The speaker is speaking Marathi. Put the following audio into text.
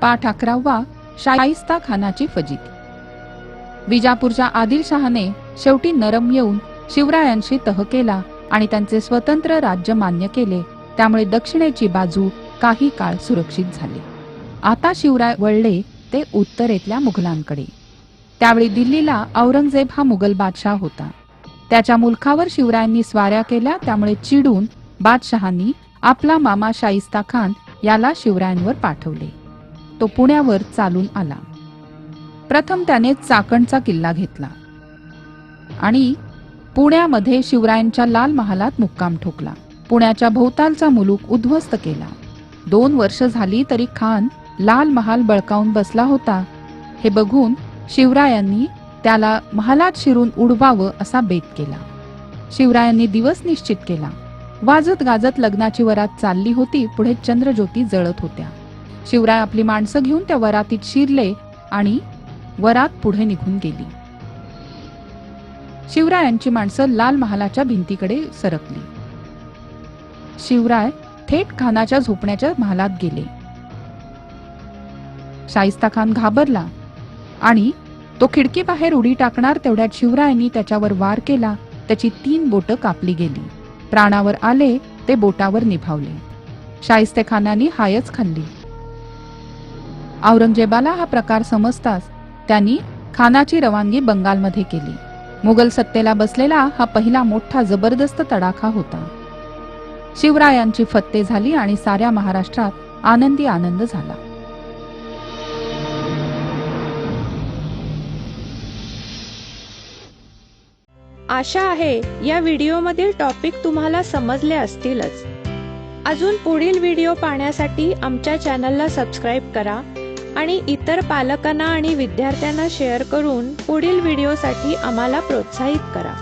पाठ 11वा शाइस्ता खानाची फजिती। विजापूरच्या आदिलशहाने शेवटी नरम येऊन शिवरायांशी तह केला आणि त्यांचे स्वतंत्र राज्य मान्य केले। त्यामुळे दक्षिणेची बाजू काही काळ सुरक्षित झाली। आता शिवराय वळले ते उत्तरेतल्या मुघलांकडे। त्यावेळी दिल्लीला औरंगजेब हा मुघल बादशाह होता। त्याच्या मुलखावर शिवरायांनी स्वाऱ्या केल्या। त्यामुळे चिडून बादशहांनी आपला मामा शाइस्ता खान याला शिवरायांवर पाठवले। तो पुण्यावर चालून आला। प्रथम त्याने चाकणचा किल्ला घेतला आणि पुण्यामध्ये शिवरायांच्या लाल महालात मुक्काम ठोकला। पुण्याच्या भोवतालचा मुलूक उद्ध्वस्त केला। 2 वर्ष झाली तरी खान लाल महाल बळकावून बसला होता। हे बघून शिवरायांनी त्याला महालात शिरून उडवावं असा बेत केला। शिवरायांनी दिवस निश्चित केला। वाजत गाजत लग्नाची वरात चालली होती। पुढे चंद्रज्योती जळत होत्या। शिवराय आपली माणसं घेऊन त्या वरातीत शिरले आणि वरात पुढे निघून गेली। शिवरायांची माणसं लाल महालाच्या भिंतीकडे सरकली। शिवराय थेट खानाच्या झोपण्याच्या महालात गेले। शाइस्ता खान घाबरला आणि तो खिडकीबाहेर उडी टाकणार तेवढ्यात शिवरायांनी त्याच्यावर वार केला। त्याची 3 बोटं कापली गेली। प्राणावर आले ते बोटावर निभावले। शाइस्ते खानाने हायच खाल्ली। औरंगजेबाला हा प्रकार समजताच त्यांनी खानाची रवानगी बंगालमध्ये केली। मुघल सत्तेला बसलेला हा पहिला मोठा जबरदस्त तडाखा होता। शिवरायांची फत्ते झाली आणि साऱ्या महाराष्ट्रात आनंदी आनंद झाला। आशा आहे या व्हिडिओमधील टॉपिक तुम्हाला समजले असतीलच। अजून पुढील व्हिडिओ पाहण्यासाठी आमच्या चॅनलला सबस्क्राइब करा आणि इतर पालकांना आणि विद्यार्थ्यांना शेअर करून पुढील व्हिडिओसाठी आम्हाला प्रोत्साहित करा।